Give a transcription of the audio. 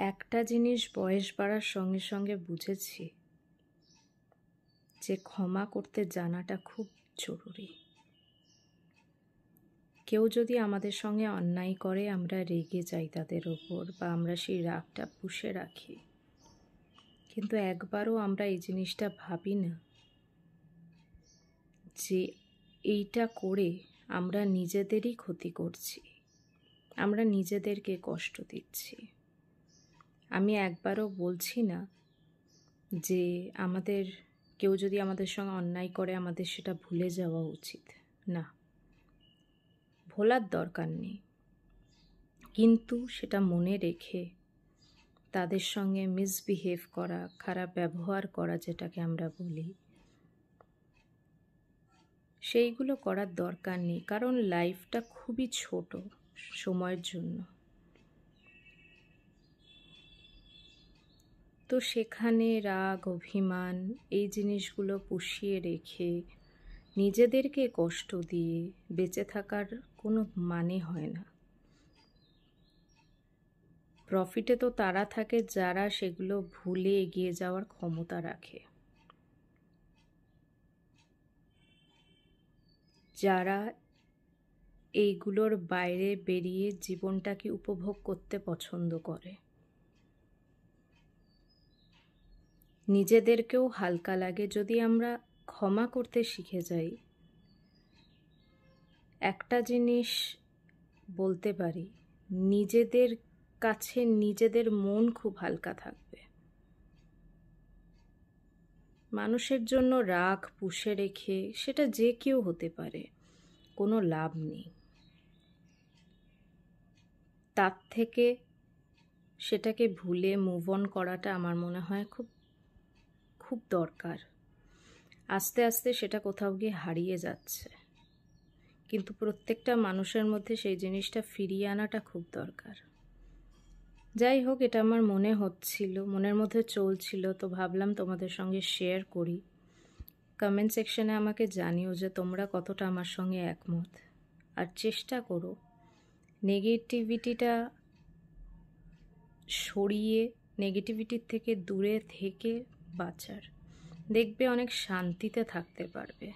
একটা জিনিস বয়স বাড়ার সঙ্গে সঙ্গে বুঝেছি যে ক্ষমা করতে জানাটা খুব জরুরি। কেউ যদি আমাদের সঙ্গে অন্যায় করে আমরা রেগে যাই তাদের ওপর, বা আমরা সেই রাগটা পুষে রাখি, কিন্তু একবারও আমরা এই জিনিসটা ভাবি না যে এইটা করে আমরা নিজেদেরই ক্ষতি করছি, আমরা নিজেদেরকে কষ্ট দিচ্ছি। আমি একবারও বলছি না যে কেউ যদি আমাদের সঙ্গে অন্যায় করে আমাদের সেটা ভুলে যাওয়া উচিত, না, ভোলার দরকার নেই, কিন্তু সেটা মনে রেখে তাদের সঙ্গে মিসবিহেভ করা, খারাপ ব্যবহার করা যেটাকে আমরা বলি, সেইগুলো করার দরকার নেই। কারণ লাইফটা খুবই ছোট সময়ের জন্য। তো সেখানে রাগ, অভিমান এই জিনিসগুলো পুষিয়ে রেখে নিজেদেরকে কষ্ট দিয়ে বেঁচে থাকার কোনো মানে হয় না। প্রফিটে তো তারা থাকে যারা সেগুলো ভুলে এগিয়ে যাওয়ার ক্ষমতা রাখে, যারা এইগুলোর বাইরে বেরিয়ে জীবনটাকে উপভোগ করতে পছন্দ করে। নিজেদেরকেও হালকা লাগে যদি আমরা ক্ষমা করতে শিখে যাই। একটা জিনিস বলতে পারি, নিজেদের কাছে নিজেদের মন খুব হালকা থাকবে। মানুষের জন্য রাগ পুষে রেখে, সেটা যে কেউ হতে পারে, কোনো লাভ নেই। তার থেকে সেটাকে ভুলে মুভ অন করাটা আমার মনে হয় খুব খুব দরকার। আস্তে আস্তে সেটা কোথাও গিয়ে হারিয়ে যাচ্ছে, কিন্তু প্রত্যেকটা মানুষের মধ্যে সেই জিনিসটা ফিরিয়ে আনাটা খুব দরকার। যাই হোক, এটা আমার মনের মধ্যে চলছিল, তো ভাবলাম তোমাদের সঙ্গে শেয়ার করি। কমেন্ট সেকশনে আমাকে জানিও যে তোমরা কতটা আমার সঙ্গে একমত। আর চেষ্টা করো নেগেটিভিটিটা সরিয়ে, নেগেটিভিটির থেকে দূরে থেকে বাঁচার। দেখবে অনেক শান্তিতে থাকতে পারবে।